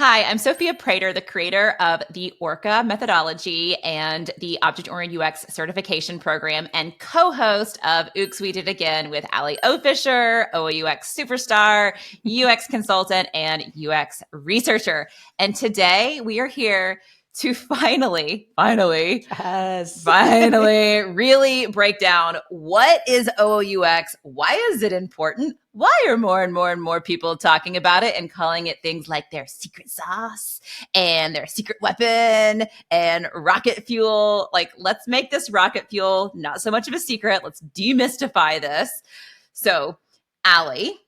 Hi, I'm Sophia Prater, the creator of the ORCA methodology and the Object-Oriented UX certification program and co-host of OOUX We Did Again with Allie Fisher, OOUX superstar, UX consultant, and UX researcher. And today we are here to finally Yes. really break down what is OOUX, why is it important, why are more and more people talking about it and calling it things like their secret sauce and their secret weapon and rocket fuel. Like, let's make this rocket fuel not so much of a secret. Let's demystify this. So, Allie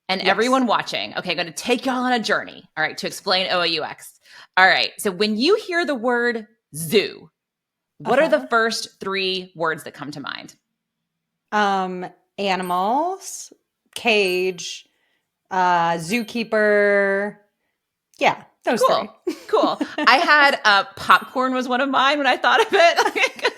and everyone watching, okay, I'm going to take y'all on a journey, all right, to explain OOUX. All right, so when you hear the word zoo, what are the first three words that come to mind? Animals, cage, zookeeper. Yeah, those three. Cool. I had popcorn was one of mine when I thought of it.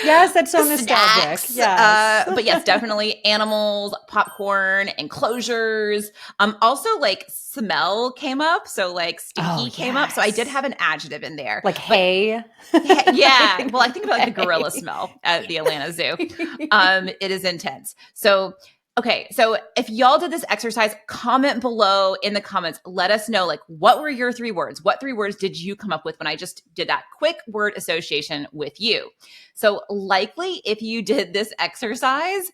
Yes, that's so nostalgic. Yes. But yes, definitely animals, popcorn, enclosures. Also, like smell came up. So like stinky came up. So I did have an adjective in there. Like hay. Yeah. Well, I think about like the gorilla smell at the Atlanta Zoo. It is intense. So okay, so if y'all did this exercise, comment below in the comments. Let us know, like, what were your three words? What three words did you come up with when I just did that quick word association with you? So likely, if you did this exercise,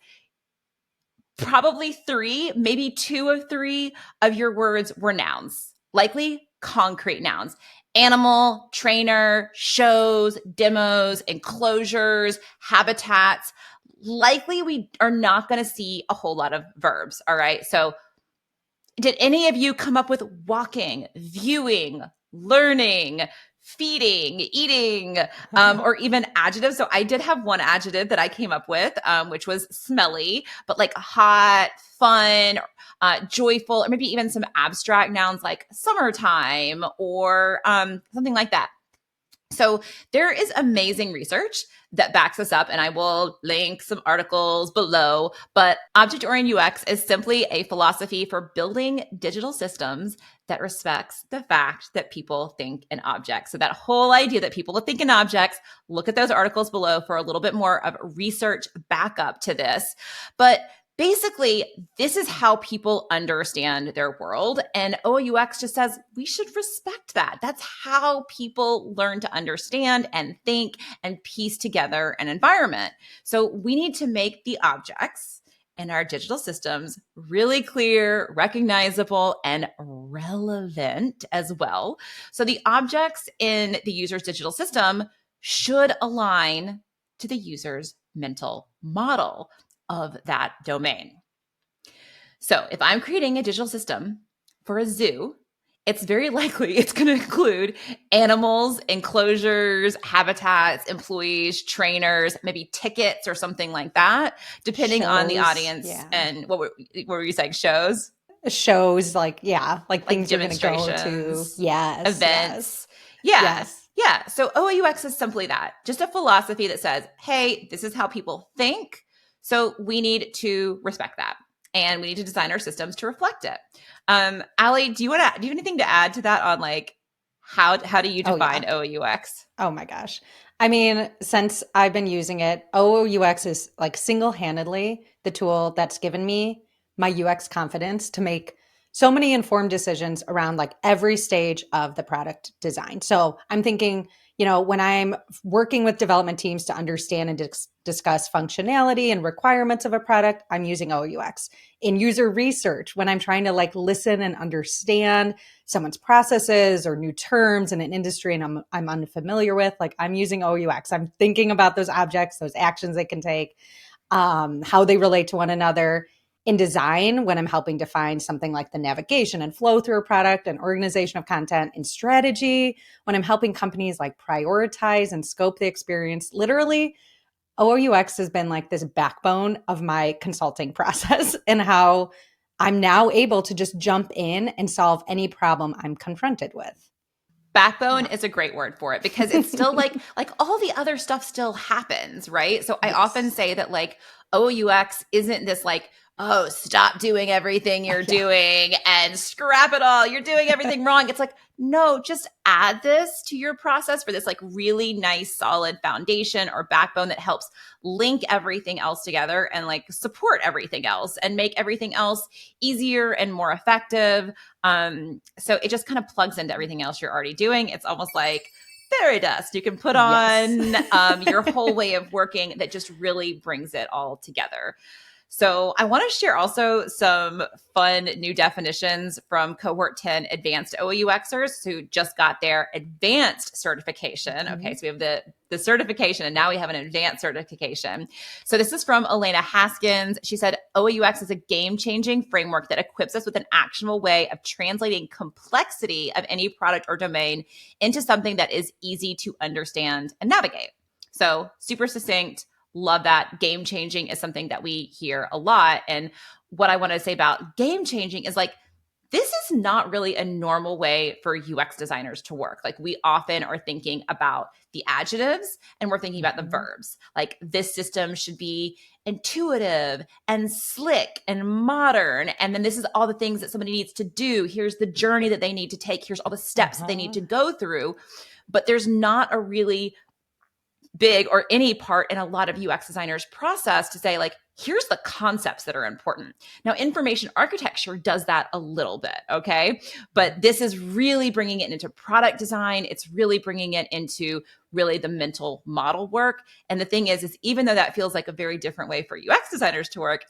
probably three, maybe two of three of your words were nouns, likely concrete nouns. Animal, trainer, shows, demos, enclosures, habitats. Likely we are not going to see a whole lot of verbs. All right. So did any of you come up with walking, viewing, learning, feeding, eating, or even adjectives? So I did have one adjective that I came up with, which was smelly, but like hot, fun, joyful, or maybe even some abstract nouns like summertime or something like that. So there is amazing research that backs us up, and I will link some articles below. But object-oriented UX is simply a philosophy for building digital systems that respects the fact that people think in objects. So that whole idea that people think in objects, look at those articles below for a little bit more of research backup to this. But basically, this is how people understand their world. And OOUX just says we should respect that. That's how people learn to understand and think and piece together an environment. So we need to make the objects in our digital systems really clear, recognizable, and relevant as well. So the objects in the user's digital system should align to the user's mental model of that domain. So if I'm creating a digital system for a zoo, it's very likely it's going to include animals, enclosures, habitats, employees, trainers, maybe tickets or something like that, depending on the audience. Yeah. And what were you saying? Shows, like things you're going to go to. Yes. Events. Yes. Yeah. So OOUX is simply that, just a philosophy that says, hey, this is how people think. So we need to respect that, and we need to design our systems to reflect it. Allie, do you have anything to add to that on like how do you define OOUX? Oh my gosh. I mean, since I've been using it, OOUX is like single-handedly the tool that's given me my UX confidence to make so many informed decisions around like every stage of the product design. So I'm thinking, when I'm working with development teams to understand and discuss functionality and requirements of a product, I'm using OOUX. In user research, when I'm trying to like listen and understand someone's processes or new terms in an industry and I'm unfamiliar with, like I'm using OOUX. I'm thinking about those objects, those actions they can take, how they relate to one another. In design, when I'm helping define something like the navigation and flow through a product and organization of content. In strategy, when I'm helping companies like prioritize and scope the experience, literally OOUX has been like this backbone of my consulting process and how I'm now able to just jump in and solve any problem I'm confronted with. Backbone is a great word for it because it's still like all the other stuff still happens, right? So I often say that like OOUX isn't this like oh, stop doing everything you're doing and scrap it all. You're doing everything wrong. It's like, no, just add this to your process for this like really nice, solid foundation or backbone that helps link everything else together and like support everything else and make everything else easier and more effective. So it just kind of plugs into everything else you're already doing. It's almost like fairy dust you can put on your whole way of working that just really brings it all together. So I want to share also some fun new definitions from Cohort 10 Advanced OOUXers who just got their advanced certification. Okay, so we have the certification and now we have an advanced certification. So this is from Elena Haskins. She said, OOUX is a game-changing framework that equips us with an actionable way of translating complexity of any product or domain into something that is easy to understand and navigate. So super succinct. Love that. Game changing is something that we hear a lot. And what I want to say about game changing is like, this is not really a normal way for UX designers to work. Like we often are thinking about the adjectives and we're thinking about the verbs. Like this system should be intuitive and slick and modern. And then this is all the things that somebody needs to do. Here's the journey that they need to take. Here's all the steps that they need to go through. But there's not a really big or any part in a lot of UX designers' process to say like, here's the concepts that are important. Now, information architecture does that a little bit, okay? But this is really bringing it into product design. It's really bringing it into really the mental model work. And the thing is even though that feels like a very different way for UX designers to work,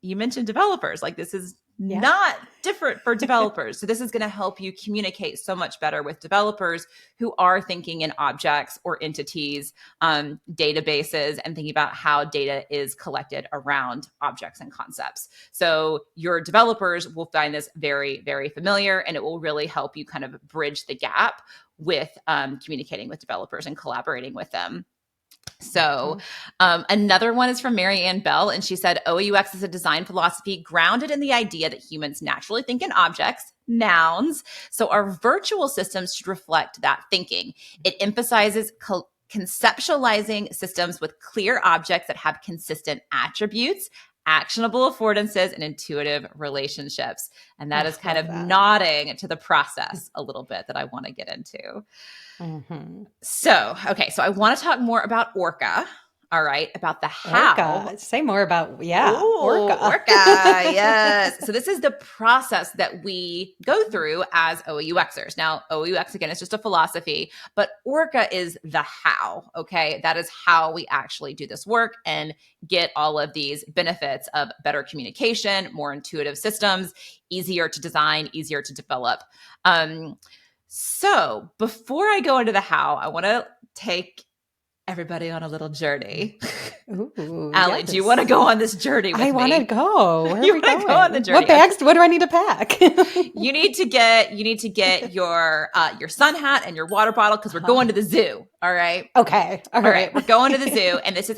you mentioned developers. Like this is not different for developers. So this is going to help you communicate so much better with developers who are thinking in objects or entities, databases, and thinking about how data is collected around objects and concepts. So your developers will find this very, very familiar, and it will really help you kind of bridge the gap with communicating with developers and collaborating with them. So another one is from Mary Ann Bell, and she said, OOUX is a design philosophy grounded in the idea that humans naturally think in objects, nouns. So our virtual systems should reflect that thinking. It emphasizes conceptualizing systems with clear objects that have consistent attributes, actionable affordances, and intuitive relationships. And that is kind of nodding to the process a little bit that I want to get into. So, okay. So I want to talk more about ORCA. All right. About the how. ORCA. Say more about, ORCA. ORCA. Yes. So this is the process that we go through as OOUXers. Now, OOUX, again, is just a philosophy, but ORCA is the how. Okay. That is how we actually do this work and get all of these benefits of better communication, more intuitive systems, easier to design, easier to develop. So before I go into the how, I want to take everybody on a little journey. Ooh, Allie, yes. do you want to go on this journey with me? I want to go. Where you are we want to going? go on the journey? What bags? What do I need to pack? You need to get your sun hat and your water bottle because we're going to the zoo. All right. Okay. All right. We're going to the zoo, and this is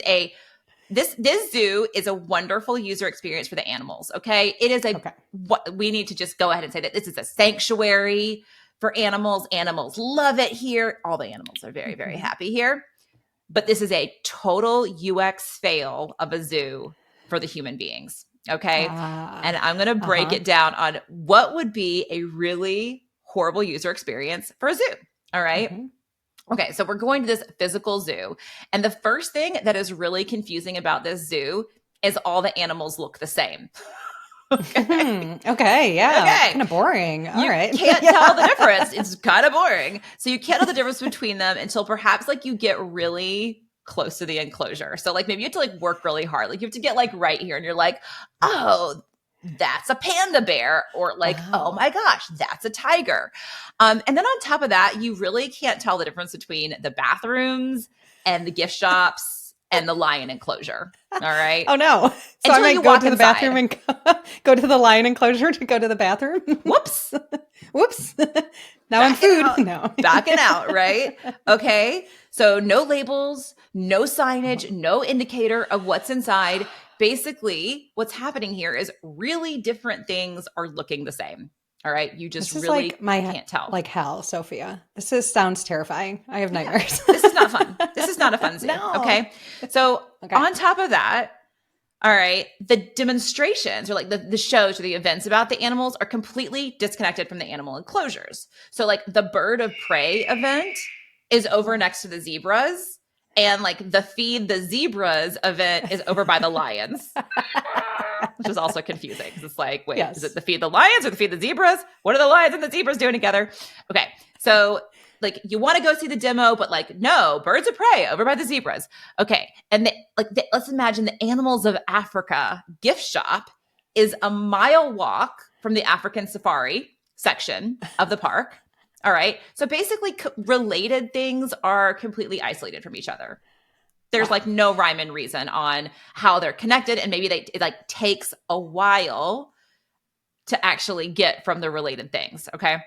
this zoo is a wonderful user experience for the animals. Okay. It is what we need to just go ahead and say that this is a sanctuary for animals. Animals love it here. All the animals are very, very happy here. But this is a total UX fail of a zoo for the human beings. Okay. And I'm going to break it down on what would be a really horrible user experience for a zoo. All right. Okay. So we're going to this physical zoo. And the first thing that is really confusing about this zoo is all the animals look the same. Okay. Yeah. Okay. Kind of boring. All right. You can't tell the difference. It's kind of boring. So you can't tell the difference between them until perhaps like you get really close to the enclosure. So like maybe you have to like work really hard. Like you have to get like right here and you're like, oh, that's a panda bear, or like, oh my gosh, that's a tiger. And then on top of that, you really can't tell the difference between the bathrooms and the gift shops and the lion enclosure. All right. Oh no. So Until I might go to the bathroom and go to the lion enclosure to go to the bathroom. Whoops. Whoops. Now I'm food. No. Backing out, right? Okay. So no labels, no signage, no indicator of what's inside. Basically, what's happening here is really different things are looking the same. All right. You just really can't tell. Like hell, Sophia. This sounds terrifying. I have nightmares. This is not fun. This is not a fun zoo. No. Okay. So on top of that, All right. The demonstrations or like the shows or the events about the animals are completely disconnected from the animal enclosures. So like the bird of prey event is over next to the zebras, and like the feed the zebras event is over by the lions, which is also confusing because it's like, wait, is it the feed the lions or the feed the zebras? What are the lions and the zebras doing together? Okay. So like you want to go see the demo, but like, no, birds of prey over by the zebras. Okay. And let's imagine the Animals of Africa gift shop is a mile walk from the African safari section of the park. All right. So basically related things are completely isolated from each other. There's like no rhyme and reason on how they're connected. And maybe it like takes a while to actually get from the related things. Okay.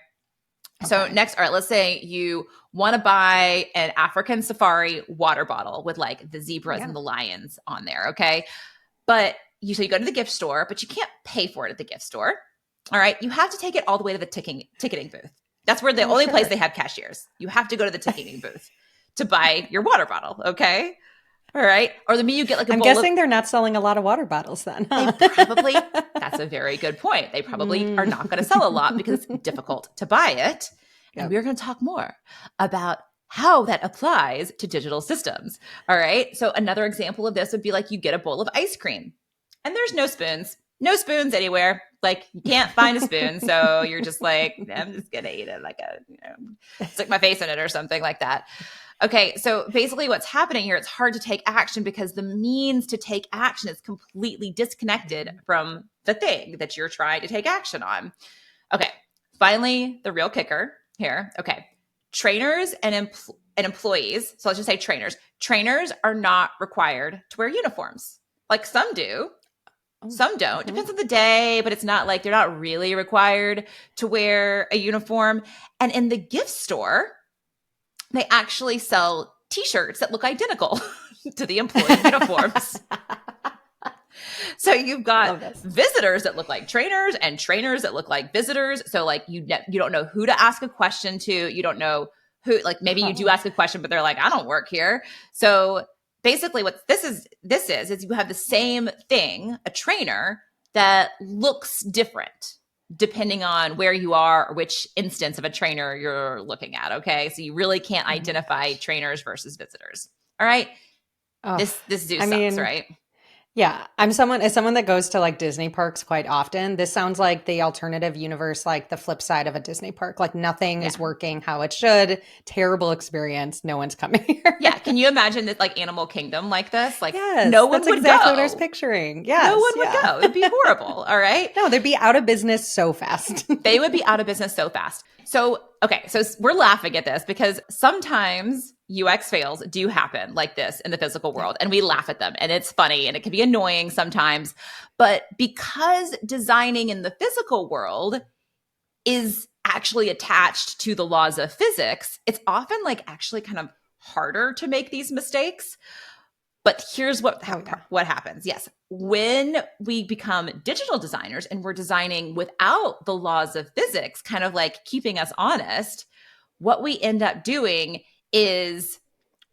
So next, all right, let's say you want to buy an African safari water bottle with like the zebras and the lions on there. Okay. But you go to the gift store, but you can't pay for it at the gift store. All right. You have to take it all the way to the ticketing booth. That's where the only place they have cashiers. You have to go to the ticketing booth to buy your water bottle. Okay. All right. Or you get like I'm guessing they're not selling a lot of water bottles then. Huh? They probably, that's a very good point. They probably are not going to sell a lot because it's difficult to buy it. And we're going to talk more about how that applies to digital systems. All right. So another example of this would be like you get a bowl of ice cream and there's no spoons anywhere. Like you can't find a spoon. So you're just like, I'm just going to eat it like stick my face in it or something like that. Okay, so basically what's happening here, it's hard to take action because the means to take action is completely disconnected from the thing that you're trying to take action on. Okay, finally, the real kicker here. Okay, trainers and employees, so let's just say trainers are not required to wear uniforms. Like some do, some don't. Depends on the day, but it's not like they're not really required to wear a uniform. And in the gift store, they actually sell T-shirts that look identical to the employee uniforms. So you've got visitors that look like trainers and trainers that look like visitors. So like you don't know who to ask a question to. You don't know who, like maybe you do ask a question, but they're like, I don't work here. So basically what this is you have the same thing, a trainer that looks different depending on where you are or which instance of a trainer you're looking at. Okay. So you really can't identify trainers versus visitors. All right. This zoo sucks, right? Yeah. As someone that goes to like Disney parks quite often, this sounds like the alternative universe, like the flip side of a Disney park. Like nothing is working how it should. Terrible experience. No one's coming here. Yeah. Can you imagine that like Animal Kingdom like this? Like no one would exactly go. What I was picturing. Yes, no one would go. It'd be horrible. All right. No, they'd be out of business so fast. They would be out of business so fast. So, okay. So we're laughing at this because sometimes UX fails do happen like this in the physical world, and we laugh at them, and it's funny and it can be annoying sometimes. But because designing in the physical world is actually attached to the laws of physics, it's often like actually kind of harder to make these mistakes. But here's what happens. Yes. When we become digital designers and we're designing without the laws of physics, kind of like keeping us honest, what we end up doing is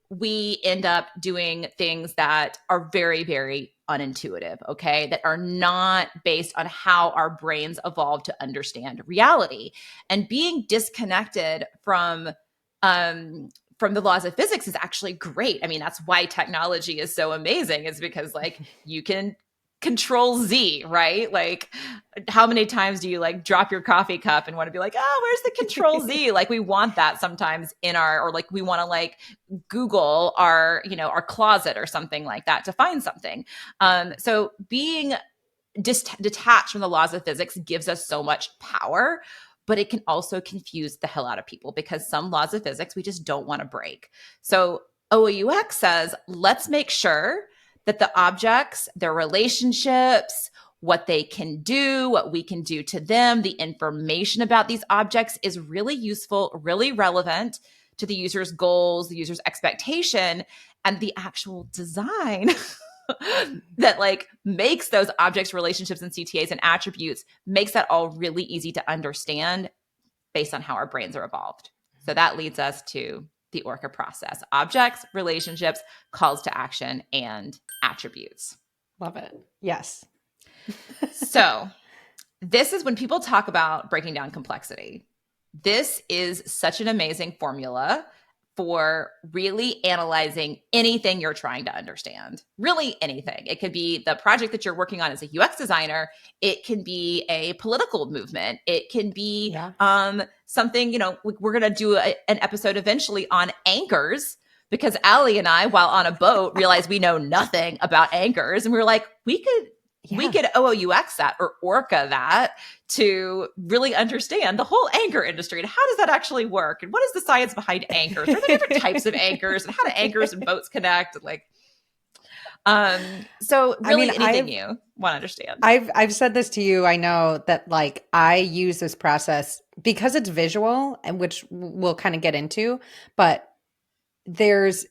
we end up doing things that are very, very unintuitive, okay? That are not based on how our brains evolved to understand reality. And being disconnected from the laws of physics is actually great. I mean, that's why technology is so amazing, is because like you can Control Z, right? Like how many times do you like drop your coffee cup and want to be like, oh, where's the Control Z? Like we want that sometimes or like we want to like Google our closet or something like that to find something. So being detached from the laws of physics gives us so much power, but it can also confuse the hell out of people because some laws of physics we just don't want to break. So OOUX says, let's make sure that the objects, their relationships, what they can do, what we can do to them, the information about these objects is really useful, really relevant to the user's goals, the user's expectation, and the actual design that like makes those objects, relationships, and CTAs and attributes, makes that all really easy to understand based on how our brains are evolved. So that leads us to the ORCA process: objects, relationships, calls to action, and attributes. Love it. Yes. So this is when people talk about breaking down complexity. This is such an amazing formula for really analyzing anything you're trying to understand. Really anything. It could be the project that you're working on as a UX designer. It can be a political movement. It can be something, we're going to do an episode eventually on anchors, because Allie and I, while on a boat, realized we know nothing about anchors. And we were like, we could OOUX that or ORCA that to really understand the whole anchor industry and how does that actually work? And what is the science behind anchors? Are there different types of anchors and how do anchors and boats connect? So really anything you want to understand. I've said this to you. I know that like I use this process because it's visual, and which we'll kind of get into, but this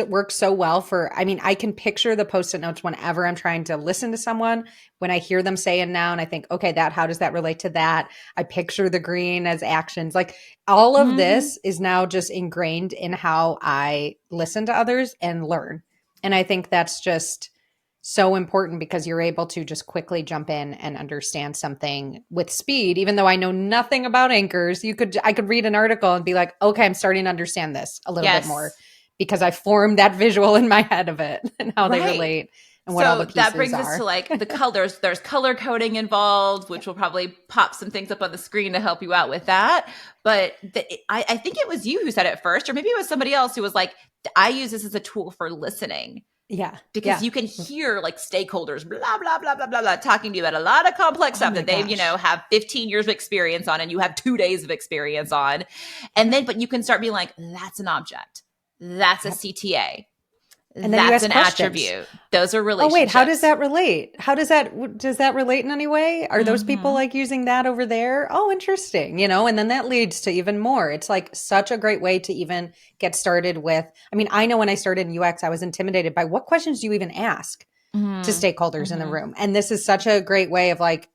works so well for, I can picture the Post-it notes whenever I'm trying to listen to someone. When I hear them say a noun, I think, okay, how does that relate to that? I picture the green as actions. Like all of this is now just ingrained in how I listen to others and learn. And I think that's just so important because you're able to just quickly jump in and understand something with speed. Even though I know nothing about anchors, I could read an article and be like, okay, I'm starting to understand this a little bit more because I formed that visual in my head of it and how they relate and what all the pieces are. So that brings us to like the colors. There's color coding involved, which will probably pop some things up on the screen to help you out with that. But I think it was you who said it first, or maybe it was somebody else who was like, I use this as a tool for listening. Yeah. Because you can hear like stakeholders, blah, blah, blah, blah, blah, blah, talking to you about a lot of complex stuff that they, have 15 years of experience on and you have 2 days of experience on. And then, but you can start being like, that's an object. That's a CTA. And then that's an attribute. Those are relationships. Oh, wait, how does that relate? Does that relate in any way? Are those people like using that over there? Oh, interesting. And then that leads to even more. It's like such a great way to even get started with. I know when I started in UX, I was intimidated by what questions do you even ask to stakeholders in the room? And this is such a great way of like,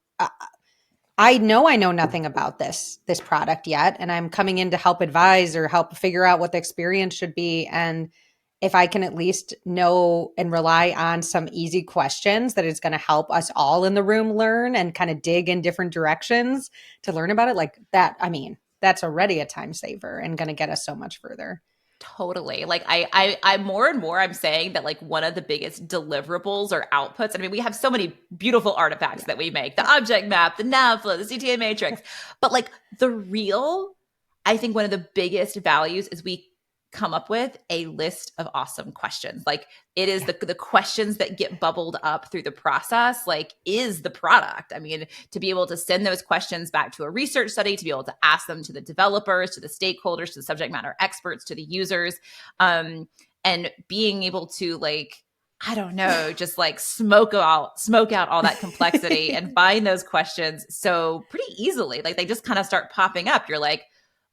I know nothing about this product yet, and I'm coming in to help advise or help figure out what the experience should be. And if I can at least know and rely on some easy questions that is going to help us all in the room learn and kind of dig in different directions to learn about it, like that, that's already a time saver and going to get us so much further. Totally. Like I more and more I'm saying that like one of the biggest deliverables or outputs. We have so many beautiful artifacts that we make, the object map, the nav flow, the CTA matrix, but like I think one of the biggest values is we come up with a list of awesome questions. Like it is the questions that get bubbled up through the process, like is the product. To be able to send those questions back to a research study, to be able to ask them to the developers, to the stakeholders, to the subject matter experts, to the users, and being able to just like smoke out all that complexity and find those questions so pretty easily. Like they just kind of start popping up. You're like,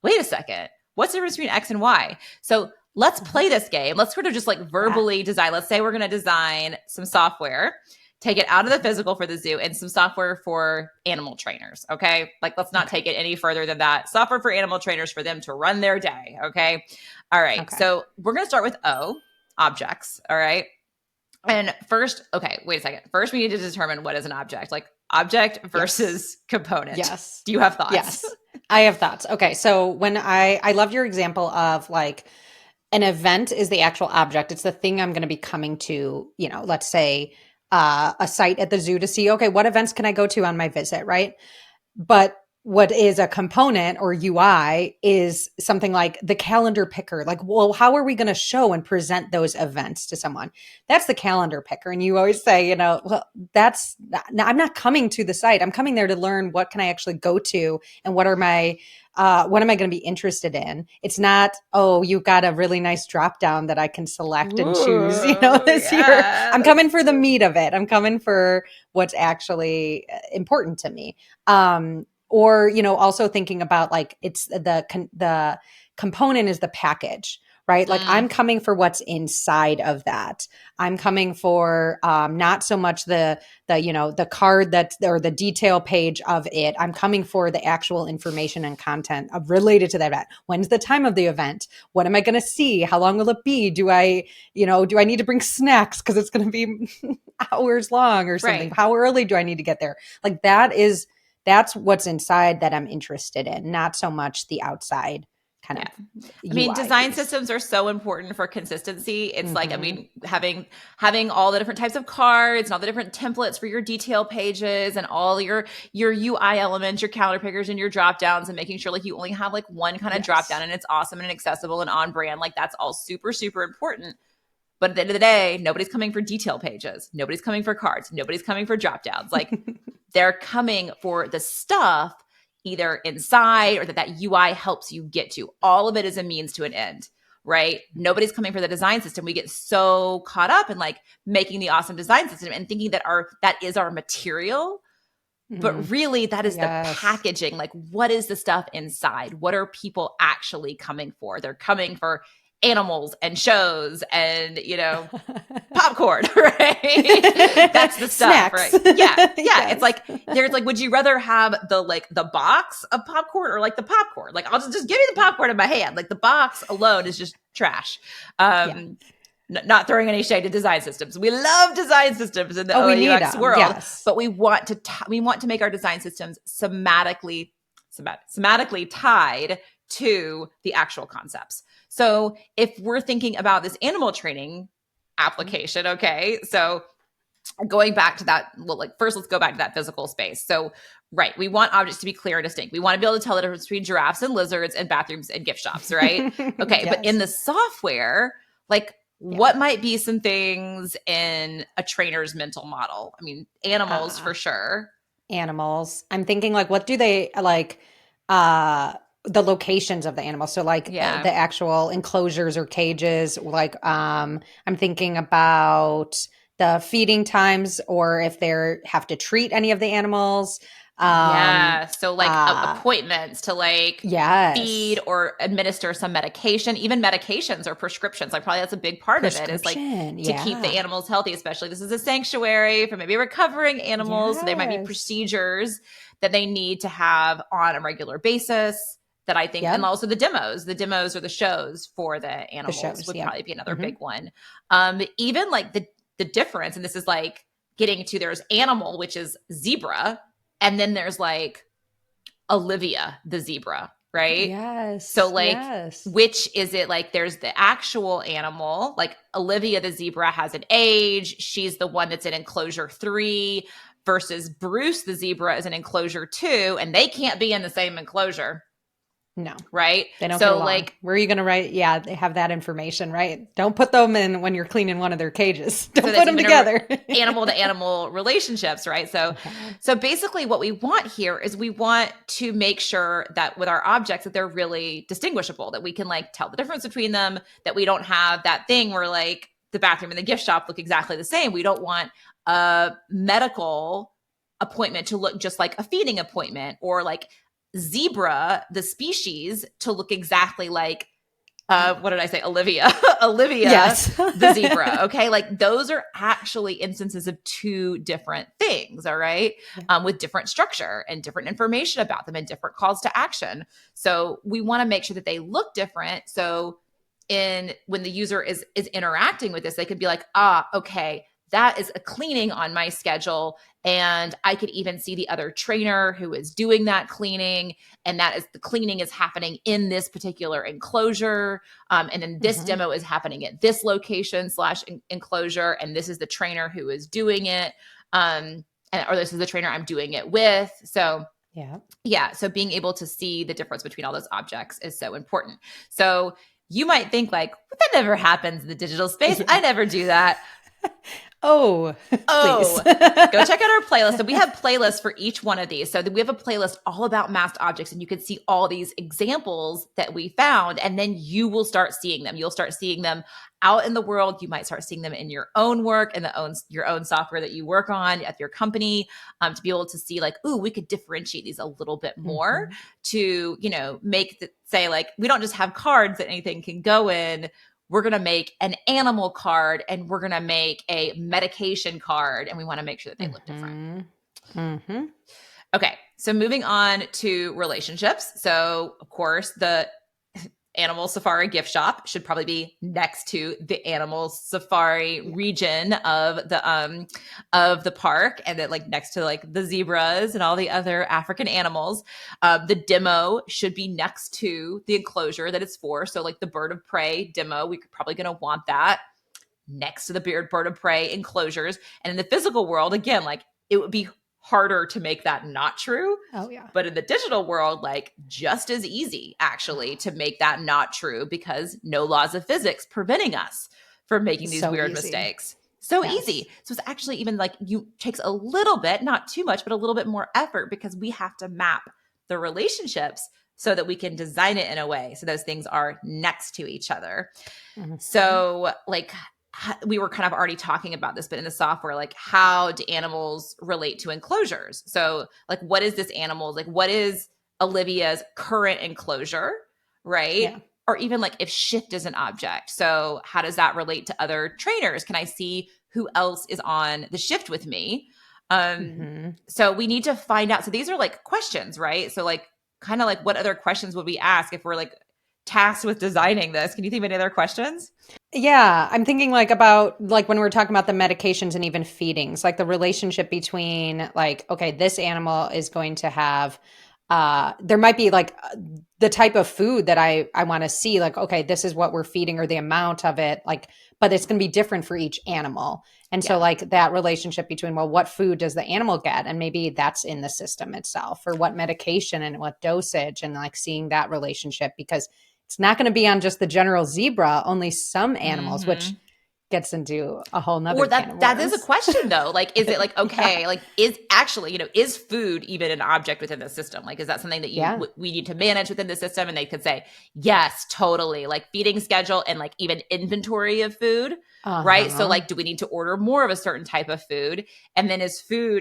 wait a second. What's the difference between X and Y? So let's play this game. Let's sort of just like verbally design. Let's say we're going to design some software, take it out of the physical for the zoo and some software for animal trainers. Okay. Like let's not take it any further than that. Software for animal trainers for them to run their day. Okay. All right. Okay. So we're going to start with objects. All right. And first, wait a second. First, we need to determine what is an object, like object versus component. Yes. Do you have thoughts? Yes, I have thoughts. Okay. So when I love your example of like an event is the actual object. It's the thing I'm going to be coming to, let's say a site at the zoo to see, okay, what events can I go to on my visit, right? But what is a component or UI is something like the calendar picker. Like, well, how are we going to show and present those events to someone? That's the calendar picker. And you always say, well, I'm not coming to the site. I'm coming there to learn what can I actually go to and what am I going to be interested in? It's not, you've got a really nice drop down that I can select and choose, this year. I'm coming for the meat of it. I'm coming for what's actually important to me. Or, also thinking about like it's the component is the package, right? Like I'm coming for what's inside of that. I'm coming for not so much the card or the detail page of it. I'm coming for the actual information and content related to that event. When's the time of the event? What am I going to see? How long will it be? Do I need to bring snacks because it's going to be hours long or something? Right. How early do I need to get there? Like that's what's inside that I'm interested in, not so much the outside kind of I mean, UI design piece. systems are so important for consistency. It's like, I mean, having all the different types of cards and all the different templates for your detail pages and all your UI elements, your calendar pickers and your drop downs, and making sure like you only have like one kind of drop down and it's awesome and accessible and on brand. Like that's all super, super important. But at the end of the day, nobody's coming for detail pages. Nobody's coming for cards. Nobody's coming for drop downs. Like they're coming for the stuff either inside or that UI helps you get to. All of it is a means to an end, right? Nobody's coming for the design system. We get so caught up in like making the awesome design system and thinking that that is our material. But really that is the packaging. Like what is the stuff inside? What are people actually coming for? They're coming for animals and shows and, popcorn, right? That's the stuff, Snacks. right? Yeah. Yes. It's like, there's like, would you rather have the box of popcorn or like the popcorn? Like, I'll just give you the popcorn in my hand. Like the box alone is just trash. Not throwing any shade to design systems. We love design systems in the OUX world, but we want to make our design systems somatically tied to the actual concepts. So if we're thinking about this animal training application, okay, so going back to that, first let's go back to that physical space. So, right, we want objects to be clear and distinct. We want to be able to tell the difference between giraffes and lizards and bathrooms and gift shops, right? Okay, but in the software, what might be some things in a trainer's mental model? I mean, animals for sure. Animals. I'm thinking what do they the locations of the animals. So the actual enclosures or cages, I'm thinking about the feeding times or if they have to treat any of the animals. So appointments to feed or administer some medication, even medications or prescriptions. Probably that's a big part of it is to keep the animals healthy, especially this is a sanctuary for maybe recovering animals. So there might be procedures that they need to have on a regular basis that I think, and also the demos or the shows for the animals would probably be another big one. Even the difference, and this is getting to there's animal, which is zebra. And then there's Olivia, the zebra, right? Yes. So which is it? There's the actual animal, Olivia, the zebra has an age. She's the one that's in enclosure 3 versus Bruce, the zebra is in enclosure 2 and they can't be in the same enclosure. No. Right? They don't get along. Where are you going to write? Yeah, they have that information, right? Don't put them in when you're cleaning one of their cages. Don't put them together. Animal to animal relationships, right? So basically what we want here is we want to make sure that with our objects that they're really distinguishable, that we can tell the difference between them, that we don't have that thing where the bathroom and the gift shop look exactly the same. We don't want a medical appointment to look just like a feeding appointment or zebra, the species, to look exactly like what did I say? Olivia, the zebra. Okay. Those are actually instances of two different things. All right. With different structure and different information about them and different calls to action. So we want to make sure that they look different. So when the user is interacting with this, they could be okay, that is a cleaning on my schedule. And I could even see the other trainer who is doing that cleaning. And the cleaning is happening in this particular enclosure. And then this demo is happening at this location / enclosure. And this is the trainer who is doing it. Or this is the trainer I'm doing it with. So so being able to see the difference between all those objects is so important. So you might think that never happens in the digital space. I never do that. Oh, please. Go check out our playlist. So we have playlists for each one of these. So we have a playlist all about masked objects, and you can see all these examples that we found, and then you will start seeing them. You'll start seeing them out in the world. You might start seeing them in your own work and your own software that you work on at your company, to be able to see like, ooh, we could differentiate these a little bit more to, say like, we don't just have cards that anything can go in. We're going to make an animal card and we're going to make a medication card, and we want to make sure that they look different. Okay. So moving on to relationships. So of course the Animal Safari gift shop should probably be next to the Animal Safari region of the park, and then like next to like the zebras and all the other African animals. The demo should be next to the enclosure that it's for. So like the bird of prey demo, we're probably going to want that next to the bird of prey enclosures. And in the physical world, again, like it would be harder to make that not true. Oh yeah. But in the digital world, like just as easy actually to make that not true, because no laws of physics preventing us from making these weird mistakes. So easy. So it's actually even like takes a little bit, not too much, but a little bit more effort, because we have to map the relationships so that we can design it in a way so those things are next to each other. So like, we were kind of already talking about this, but in the software, like how do animals relate to enclosures? So like, what is this animal? Like, what is Olivia's current enclosure, right? Yeah. Or even like if shift is an object. So how does that relate to other trainers? Can I see who else is on the shift with me? So we need to find out. So these are like questions, right? So like, kind of like what other questions would we ask if we're like tasked with designing this? Can you think of any other questions? Yeah, I'm thinking like about like when we're talking about the medications and even feedings, like the relationship between like, okay, this animal is going to have, there might be like the type of food that I want to see, like, okay, this is what we're feeding or the amount of it, like, but it's going to be different for each animal. And so like that relationship between, well, what food does the animal get? And maybe that's in the system itself, or what medication and what dosage, and like seeing that relationship, because it's not going to be on just the general zebra, only some animals, which gets into a whole nother can of worms. That is a question though. Like, is it like, okay, like is actually, is food even an object within the system? Like, is that something that we need to manage within the system? And they could say, yes, totally. Like feeding schedule and like even inventory of food, right? So like, do we need to order more of a certain type of food? And then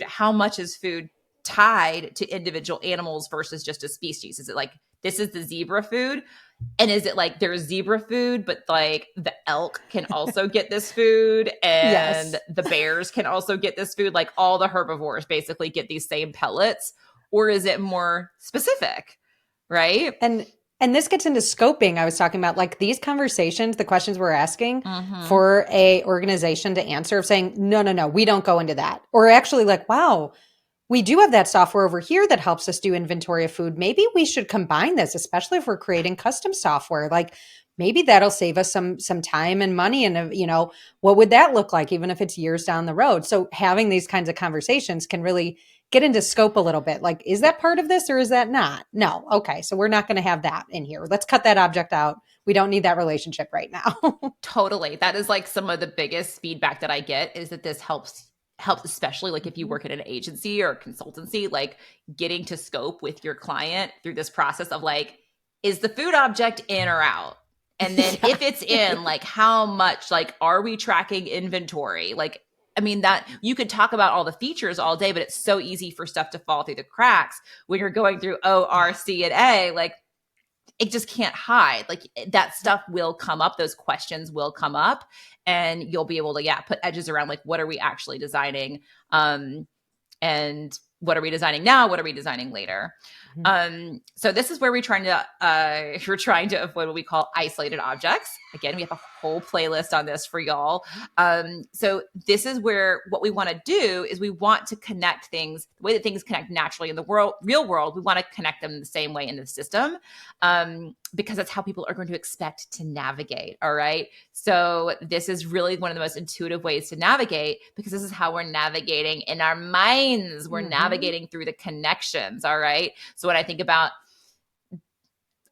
how much is food tied to individual animals versus just a species? Is it like, this is the zebra food? And is it like there's zebra food, but like the elk can also get this food, and the bears can also get this food? Like all the herbivores basically get these same pellets, or is it more specific, right? And this gets into scoping. I was talking about like these conversations, the questions we're asking for a organization to answer, of saying, no, we don't go into that. Or actually like, wow, we do have that software over here that helps us do inventory of food. Maybe we should combine this, especially if we're creating custom software. Like maybe that'll save us some time and money. And, what would that look like, even if it's years down the road? So having these kinds of conversations can really get into scope a little bit. Like, is that part of this or is that not? No. Okay. So we're not going to have that in here. Let's cut that object out. We don't need that relationship right now. Totally. That is like some of the biggest feedback that I get, is that this helps, especially like if you work at an agency or a consultancy, like getting to scope with your client through this process of like, is the food object in or out? And then if it's in, like how much, like, are we tracking inventory? Like, I mean, that you could talk about all the features all day, but it's so easy for stuff to fall through the cracks when you're going through ORCA and A. Like, it just can't hide. Like that stuff will come up. Those questions will come up, and you'll be able to, put edges around like, what are we actually designing? And what are we designing now? What are we designing later? So this is where we're trying to avoid what we call isolated objects. Again, we have a whole playlist on this for y'all. So this is where what we want to do is we want to connect things the way that things connect naturally in the real world. We want to connect them the same way in the system, because that's how people are going to expect to navigate. All right. So this is really one of the most intuitive ways to navigate, because this is how we're navigating in our minds. We're navigating through the connections. All right. So when I think about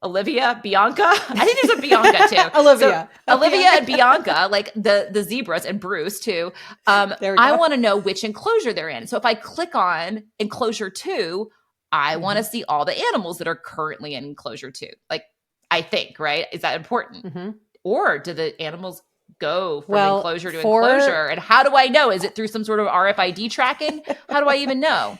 Olivia, Bianca. I think there's a Bianca too. Olivia. So Olivia and Bianca, like the zebras, and Bruce too. There we I go. want to know which enclosure they're in. So if I click on enclosure 2, I want to see all the animals that are currently in enclosure 2. Like, I think, right? Is that important? Or do the animals go from enclosure to enclosure? And how do I know? Is it through some sort of RFID tracking? How do I even know?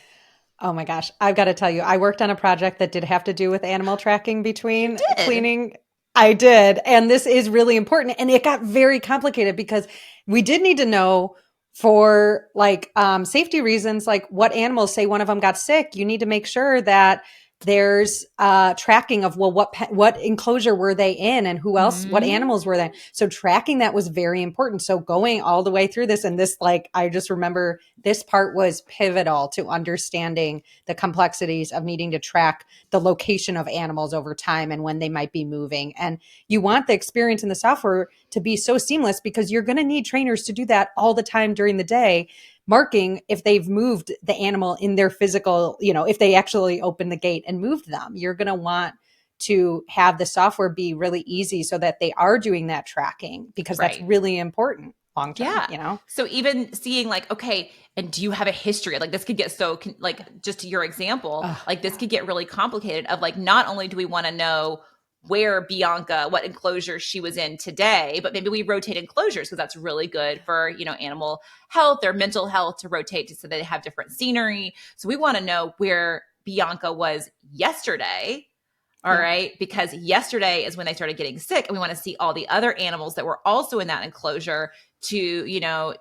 Oh my gosh. I've got to tell you, I worked on a project that did have to do with animal tracking between cleaning. I did. And this is really important. And it got very complicated because we did need to know for like safety reasons, like what animals, say one of them got sick, you need to make sure that there's tracking of, well, what enclosure were they in and who else, what animals were they? So tracking that was very important. So going all the way through this, and this, like, I just remember this part was pivotal to understanding the complexities of needing to track the location of animals over time and when they might be moving. And you want the experience in the software to be so seamless because you're going to need trainers to do that all the time during the day, marking if they've moved the animal in their physical, if they actually open the gate and moved them. You're going to want to have the software be really easy so that they are doing that tracking, because that's really important long term, So even seeing like, okay, and do you have a history? Like, this could get so, like, just to your example, this could get really complicated of like, not only do we want to know where Bianca, what enclosure she was in today, but maybe we rotate enclosures because that's really good for, animal health or mental health, to rotate so they have different scenery. So we want to know where Bianca was yesterday. All right. Because yesterday is when they started getting sick, and we want to see all the other animals that were also in that enclosure to,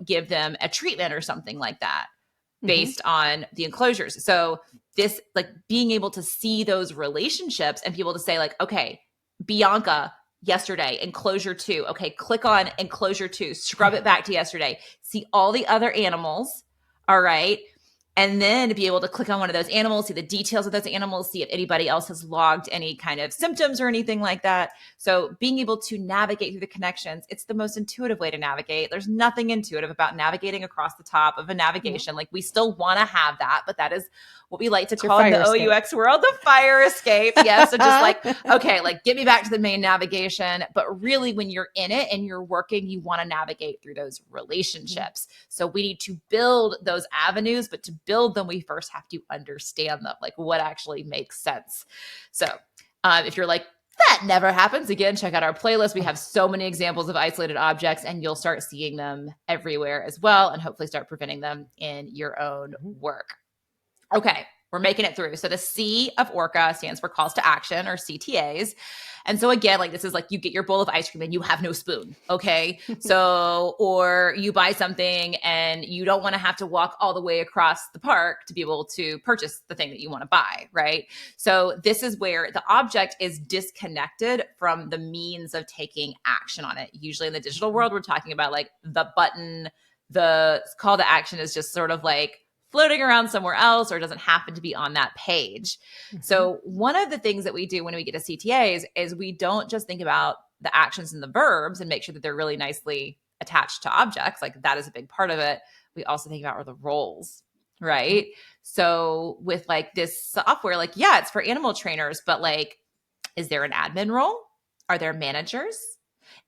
give them a treatment or something like that based on the enclosures. So this, like, being able to see those relationships and be able to say like, okay, Bianca yesterday, enclosure 2. Okay, click on enclosure 2, scrub it back to yesterday, see all the other animals. All right. And then to be able to click on one of those animals, see the details of those animals, see if anybody else has logged any kind of symptoms or anything like that. So being able to navigate through the connections, it's the most intuitive way to navigate. There's nothing intuitive about navigating across the top of a navigation. Like, we still want to have that, but that is what we like to call in the OUX world the fire escape. Yes. So just like, okay, like, get me back to the main navigation. But really, when you're in it and you're working, you want to navigate through those relationships. So we need to build those avenues, but to build them, we first have to understand them, like what actually makes sense. So if you're like, that never happens, again, check out our playlist. We have so many examples of isolated objects, and you'll start seeing them everywhere as well, and hopefully start preventing them in your own work. Okay, we're making it through. So the C of ORCA stands for calls to action, or CTAs. And so again, like, this is like, you get your bowl of ice cream and you have no spoon. Okay. So, or you buy something and you don't want to have to walk all the way across the park to be able to purchase the thing that you want to buy. Right. So this is where the object is disconnected from the means of taking action on it. Usually in the digital world, we're talking about like the button, the call to action is just sort of like floating around somewhere else, or doesn't happen to be on that page. So one of the things that we do when we get to CTAs is we don't just think about the actions and the verbs and make sure that they're really nicely attached to objects. Like, that is a big part of it. We also think about the roles, right? So with like this software, like, yeah, it's for animal trainers, but like, is there an admin role? Are there managers?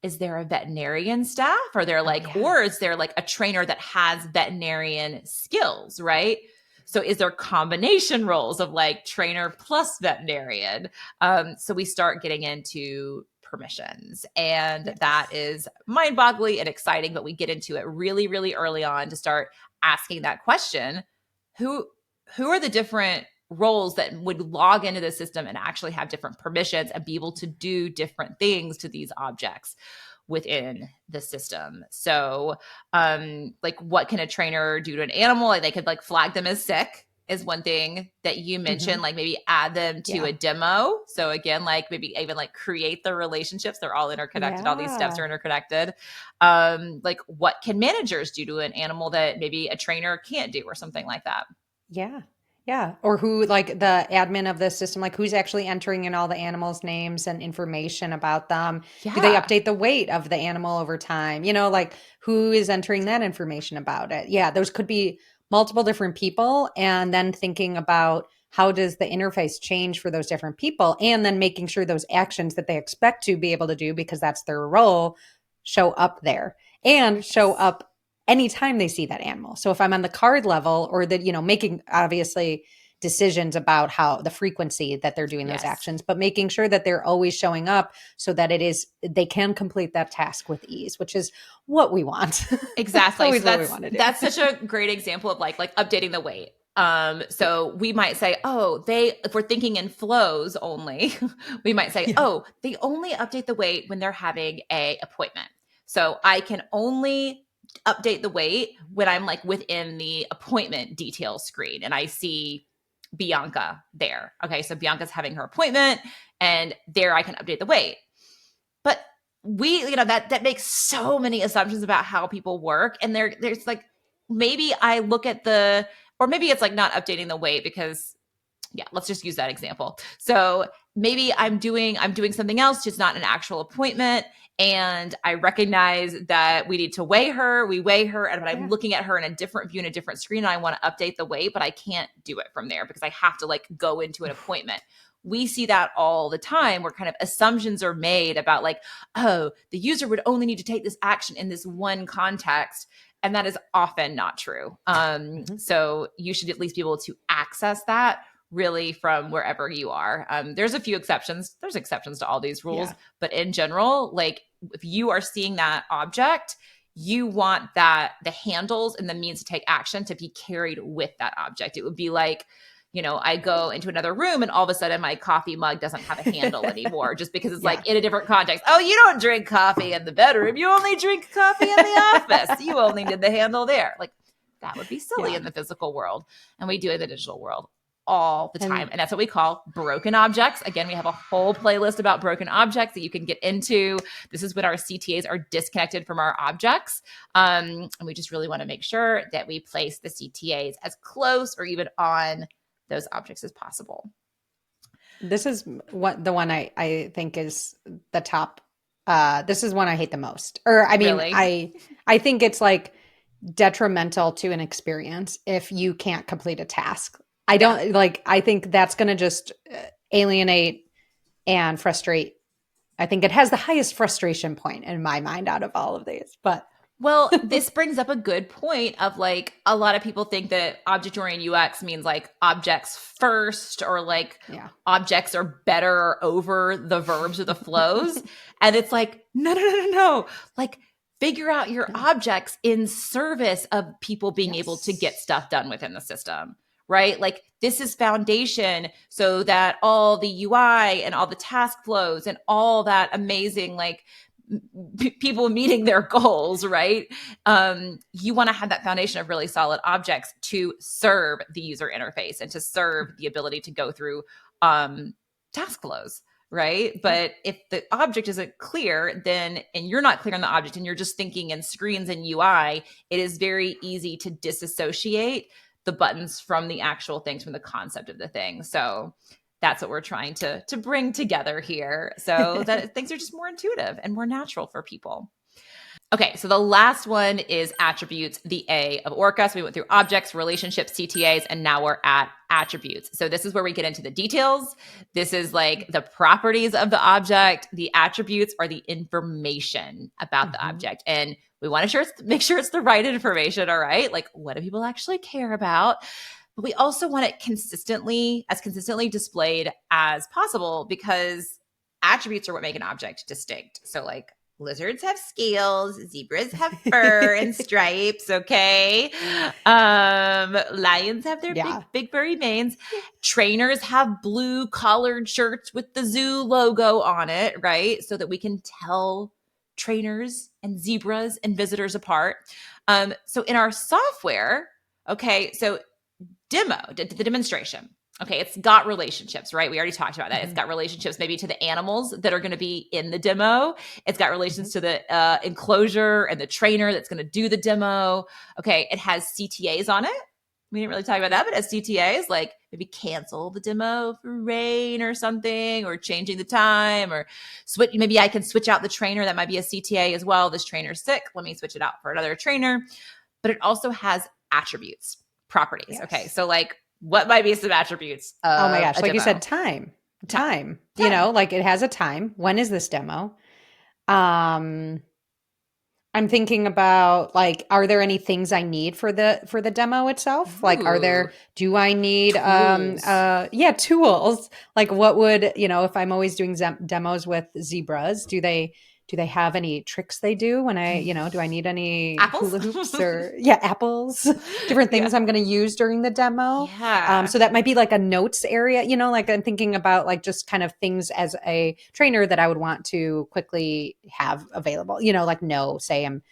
Is there a veterinarian staff? Are there like, or is there like a trainer that has veterinarian skills, right? So is there combination roles of like trainer plus veterinarian? So we start getting into permissions, and that is mind-boggling and exciting, but we get into it really, really early on to start asking that question. Who are the different roles that would log into the system and actually have different permissions and be able to do different things to these objects within the system? So like, what can a trainer do to an animal? Like, they could like flag them as sick is one thing that you mentioned, like maybe add them to a demo. So again, like maybe even like create the relationships. They're all interconnected. All these steps are interconnected. Like, what can managers do to an animal that maybe a trainer can't do, or something like that? Yeah. Yeah. Or who, like the admin of the system, like who's actually entering in all the animals' names and information about them? Do they update the weight of the animal over time? Like, who is entering that information about it? Yeah. Those could be multiple different people. And then thinking about how does the interface change for those different people? And then making sure those actions that they expect to be able to do, because that's their role, show up there and show up anytime they see that animal. So if I'm on the card level, or that, making obviously decisions about how the frequency that they're doing those actions, but making sure that they're always showing up so that they can complete that task with ease, which is what we want. Exactly. So that's such a great example of like updating the weight. So we might say, if we're thinking in flows only, we might say, they only update the weight when they're having a appointment. So I can only update the weight when I'm like within the appointment details screen and I see Bianca there. Okay. So Bianca's having her appointment and there I can update the weight. But that makes so many assumptions about how people work. And there's like, maybe I look at or maybe it's like not updating the weight because let's just use that example. So maybe I'm doing something else, just not an actual appointment. And I recognize that we need to weigh her. We weigh her, and I'm looking at her in a different view, in a different screen, and I want to update the weight, but I can't do it from there because I have to like go into an appointment. We see that all the time where kind of assumptions are made about like, the user would only need to take this action in this one context. And that is often not true. So you should at least be able to access that really from wherever you are. There's a few exceptions. There's exceptions to all these rules, but in general, like if you are seeing that object, you want the handles and the means to take action to be carried with that object. It would be like, I go into another room and all of a sudden my coffee mug doesn't have a handle anymore just because it's like in a different context. Oh, you don't drink coffee in the bedroom. You only drink coffee in the office. You only did the handle there. Like that would be silly in the physical world. And we do it in the digital world all the time. And that's what we call broken objects. Again, we have a whole playlist about broken objects that you can get into. This is when our CTAs are disconnected from our objects. And we just really want to make sure that we place the CTAs as close or even on those objects as possible. This is the one I think is the top. This is one I hate the most. Or I mean, really? I think it's like detrimental to an experience if you can't complete a task. I think that's going to just alienate and frustrate. I think it has the highest frustration point in my mind out of all of these, but. Well, this brings up a good point of like, a lot of people think that object-oriented UX means like objects first or like objects are better over the verbs or the flows. And it's like, no. Like figure out your objects in service of people being able to get stuff done within the system, right? Like this is foundation so that all the UI and all the task flows and all that amazing, like, people meeting their goals, right? You want to have that foundation of really solid objects to serve the user interface and to serve the ability to go through task flows, right? But if the object isn't clear, and you're not clear on the object and you're just thinking in screens and UI, it is very easy to disassociate the buttons from the actual things, from the concept of the thing. So that's what we're trying to bring together here so that things are just more intuitive and more natural for people. Okay, so the last one is attributes, the A of ORCA. So we went through objects, relationships, CTAs, and now we're at attributes. So this is where we get into the details. This is like the properties of the object. The attributes are the information about the object. And we want to make sure it's the right information, all right? Like what do people actually care about? But we also want it consistently displayed as possible because attributes are what make an object distinct. So like lizards have scales, zebras have fur and stripes, okay? Lions have their big furry manes. Trainers have blue collared shirts with the zoo logo on it, right? So that we can tell trainers and zebras and visitors apart. So in our software, okay, so the demonstration. Okay, it's got relationships, right? We already talked about that. It's got relationships maybe to the animals that are going to be in the demo. It's got relations to the enclosure and the trainer that's going to do the demo. Okay, it has CTAs on it. We didn't really talk about that, but it has CTAs like maybe cancel the demo for rain or something, or changing the time, or switch. Maybe I can switch out the trainer. That might be a CTA as well. This trainer's sick. Let me switch it out for another trainer. But it also has attributes. Properties. Yes. Okay. So like what might be some attributes Oh my of gosh. a Like you demo? said, time, Time. time, Time. like it has a time. When is this demo? Um, I'm thinking about like, are there any things I need for the demo itself? Like, Ooh, do I need tools. yeah, tools? Like what would, if I'm always doing demos with zebras, do they have any tricks they do when do I need any Apples? hula hoops or yeah, apples, different Yeah. things I'm going to use during the demo? Yeah. So that might be like a notes area, like I'm thinking about like just kind of things as a trainer that I would want to quickly have available, like say I'm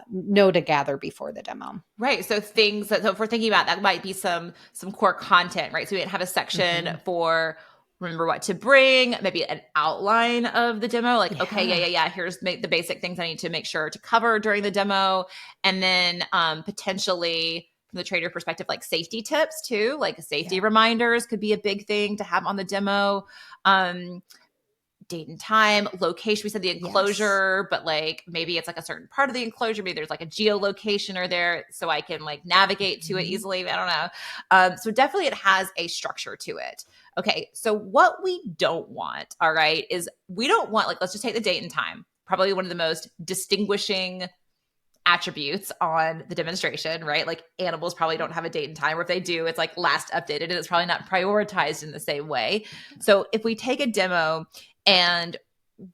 know to gather before the demo. Right. So so if we're thinking about that might be some core content, right? So we have a section Mm-hmm. for remember what to bring, maybe an outline of the demo, like, okay, Yeah. yeah. Here's the basic things I need to make sure to cover during the demo. And then potentially from the trader perspective, like safety tips too, like safety Yeah. reminders could be a big thing to have on the demo. Date and time, location. We said the Yes. enclosure, but like maybe it's like a certain part of the enclosure. Maybe there's like a geolocation or there so I can like navigate to it Mm-hmm. easily. I don't know. So definitely it has a structure to it. Okay. So what we don't want, all right, is we don't want, like, let's just take the date and time. Probably one of the most distinguishing attributes on the demonstration, right? Like animals probably don't have a date and time, or if they do, it's like last updated and it's probably not prioritized in the same way. So if we take a demo and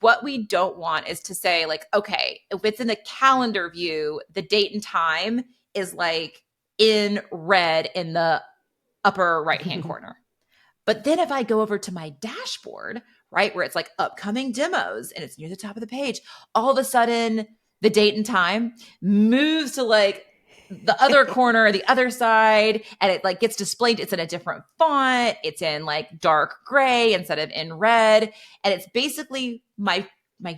what we don't want is to say, like, okay, if it's in the calendar view, the date and time is like in red in the upper right hand corner. But then if I go over to my dashboard, right, where it's like upcoming demos and it's near the top of the page, all of a sudden the date and time moves to like the other corner, the other side, and it like gets displayed. It's in a different font. It's in like dark gray instead of in red. And it's basically my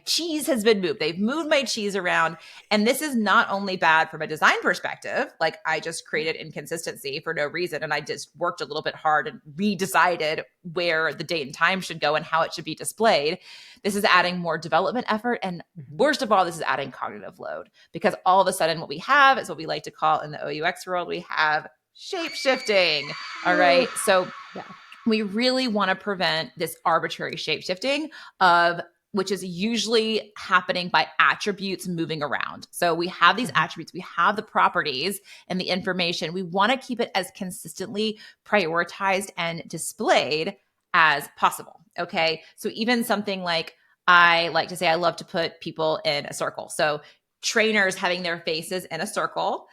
cheese has been moved. They've moved my cheese around. And this is not only bad from a design perspective, like I just created inconsistency for no reason. And I just worked a little bit hard and redecided where the date and time should go and how it should be displayed. This is adding more development effort. And worst of all, this is adding cognitive load because all of a sudden what we have is what we like to call in the OUX world, we have shape shifting. All right. So Yeah. we really want to prevent this arbitrary shape shifting of which is usually happening by attributes moving around. So we have these attributes, we have the properties and the information. We want to keep it as consistently prioritized and displayed as possible. Okay. So even something like I like to say, I love to put people in a circle. So trainers having their faces in a circle,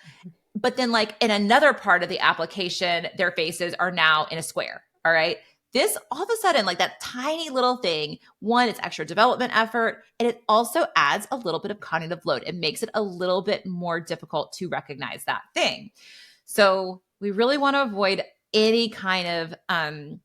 but then like in another part of the application, their faces are now in a square. All right. This all of a sudden, like that tiny little thing, one, it's extra development effort, and it also adds a little bit of cognitive load. It makes it a little bit more difficult to recognize that thing. So we really want to avoid any kind of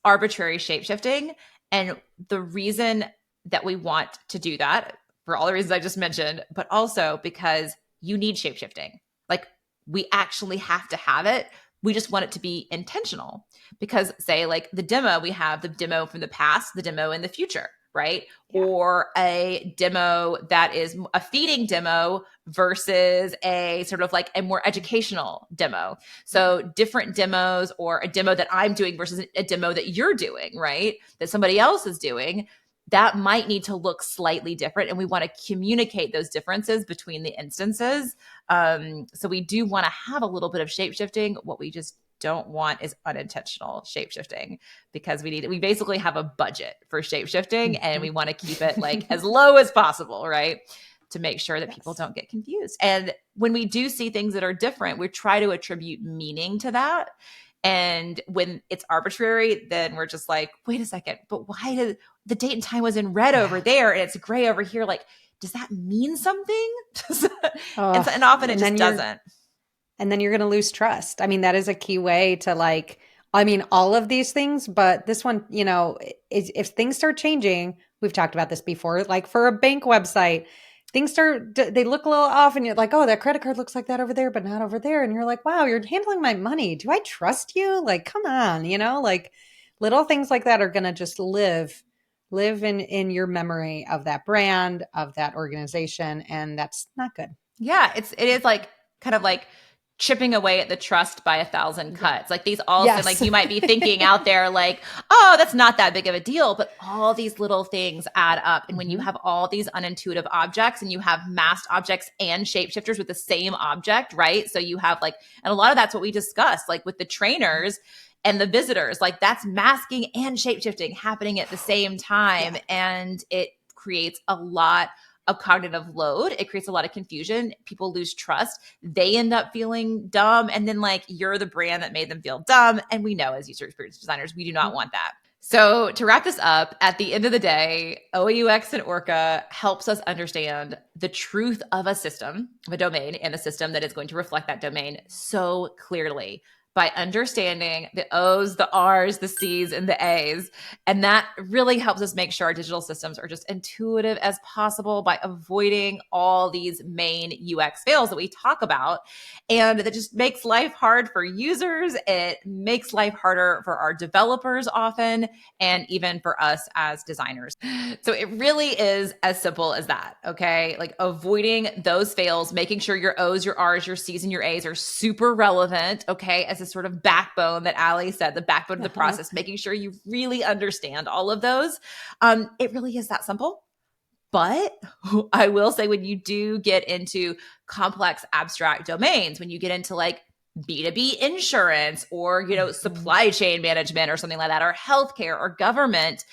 arbitrary shape shifting. And the reason that we want to do that, for all the reasons I just mentioned, but also because you need shape shifting. Like we actually have to have it. We just want it to be intentional because, say, like the demo, we have the demo from the past, the demo in the future, right? Yeah. Or a demo that is a feeding demo versus a sort of like a more educational demo. So different demos or a demo that I'm doing versus a demo that you're doing, right? That somebody else is doing, that might need to look slightly different. And we want to communicate those differences between the instances. So we do want to have a little bit of shape shifting. What we just don't want is unintentional shape shifting because we basically have a budget for shape shifting and we want to keep it like as low as possible, right? To make sure that people don't get confused. And when we do see things that are different, we try to attribute meaning to that. And when it's arbitrary, then we're just like, wait a second, but why did the date and time was in red over there and it's gray over here? Like, does that mean something? And often it and just then doesn't. you're going to lose trust. I mean, that is a key way to like, I mean, all of these things, but this one, if things start changing, we've talked about this before, like for a bank website, they look a little off and you're like, oh, that credit card looks like that over there, but not over there. And you're like, wow, you're handling my money. Do I trust you? Like, come on, like little things like that are going to just live in your memory of that brand, of that organization. And that's not good. Yeah, it is like kind of like chipping away at the trust by 1,000 cuts. Like these all Yes. like you might be thinking out there like, oh, that's not that big of a deal, but all these little things add up. And when you have all these unintuitive objects and you have masked objects and shapeshifters with the same object, right? So you have like, and a lot of that's what we discussed, like with the trainers and the visitors, like that's masking and shapeshifting happening at the same time. Yeah. And it creates a lot of cognitive load. It creates a lot of confusion. People lose trust. They end up feeling dumb. And then like you're the brand that made them feel dumb. And we know as user experience designers, we do not want that. So to wrap this up, at the end of the day, OOUX and ORCA helps us understand the truth of a system, of a domain, and a system that is going to reflect that domain so clearly by understanding the O's, the R's, the C's, and the A's. And that really helps us make sure our digital systems are just intuitive as possible by avoiding all these main UX fails that we talk about. And that just makes life hard for users. It makes life harder for our developers often, and even for us as designers. So it really is as simple as that, okay? Like avoiding those fails, making sure your O's, your R's, your C's, and your A's are super relevant, okay? As a sort of backbone that Allie said, the backbone of the process, making sure you really understand all of those. It really is that simple. But I will say when you do get into complex abstract domains, when you get into like B2B insurance or, supply chain management or something like that, or healthcare or government,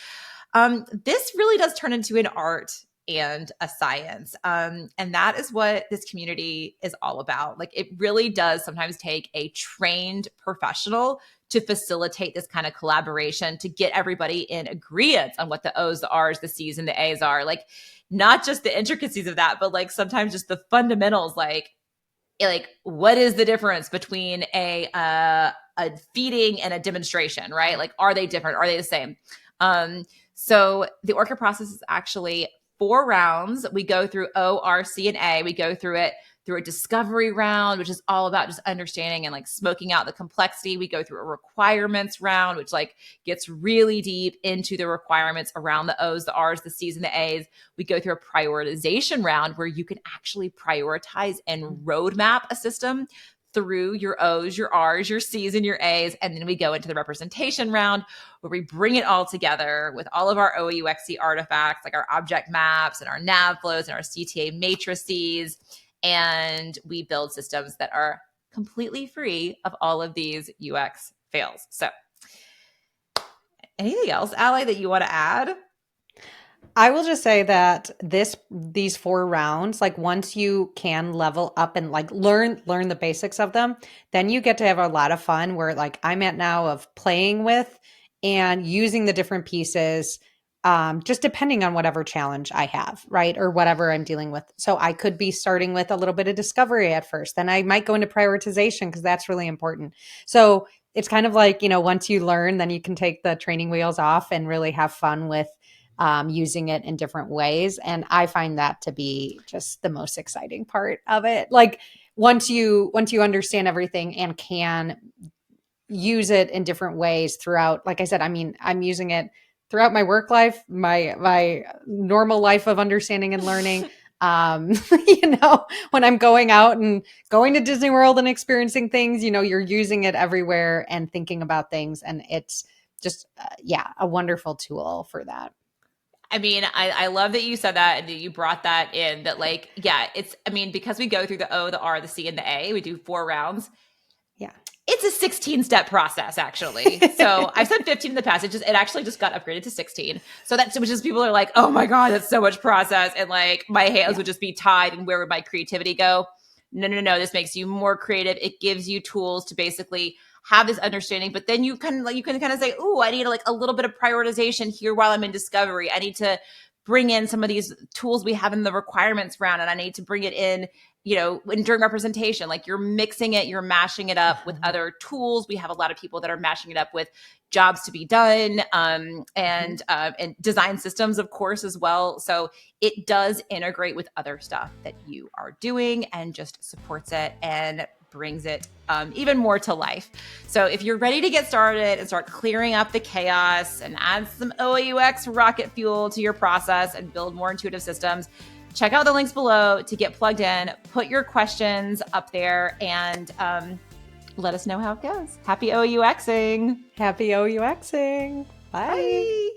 this really does turn into an art and a science. And that is what this community is all about. Like it really does sometimes take a trained professional to facilitate this kind of collaboration, to get everybody in agreement on what the O's, the R's, the C's, and the A's are. Like not just the intricacies of that, but like sometimes just the fundamentals, like what is the difference between a feeding and a demonstration, right? Like, are they different? Are they the same? So the ORCA process is actually 4 rounds. We go through O, R, C, and A. We go through it through a discovery round, which is all about just understanding and like smoking out the complexity. We go through a requirements round, which like gets really deep into the requirements around the O's, the R's, the C's, and the A's. We go through a prioritization round where you can actually prioritize and roadmap a system through your O's, your R's, your C's, and your A's. And then we go into the representation round where we bring it all together with all of our OUXy artifacts, like our object maps and our nav flows and our CTA matrices. And we build systems that are completely free of all of these UX fails. So anything else, Allie, that you want to add? I will just say that these 4 rounds, like once you can level up and like learn the basics of them, then you get to have a lot of fun where like I'm at now of playing with and using the different pieces, just depending on whatever challenge I have, right? Or whatever I'm dealing with. So I could be starting with a little bit of discovery at first. Then I might go into prioritization because that's really important. So it's kind of like, once you learn, then you can take the training wheels off and really have fun with using it in different ways. And I find that to be just the most exciting part of it. Like once you understand everything and can use it in different ways throughout, like I said, I mean, I'm using it throughout my work life, my normal life of understanding and learning. When I'm going out and going to Disney World and experiencing things, you're using it everywhere and thinking about things. And it's just, a wonderful tool for that. I mean, I love that you said that and that you brought that in, that like, because we go through the O, the R, the C, and the A, we do 4 rounds. Yeah. It's a 16-step process, actually. So I've said 15 in the past. It actually just got upgraded to 16. So which is people are like, oh my God, that's so much process. And like my hands would just be tied and where would my creativity go? No. This makes you more creative. It gives you tools to basically have this understanding, but then you can kind of say, oh, I need like a little bit of prioritization here while I'm in discovery. I need to bring in some of these tools we have in the requirements round, and I need to bring it in, during representation. Like you're mixing it, you're mashing it up with other tools. We have a lot of people that are mashing it up with jobs to be done, and design systems, of course, as well. So it does integrate with other stuff that you are doing and just supports it and brings it even more to life. So if you're ready to get started and start clearing up the chaos and add some OUX rocket fuel to your process and build more intuitive systems, check out the links below to get plugged in. Put your questions up there and let us know how it goes. Happy OUXing. Happy OUXing. Bye. Bye.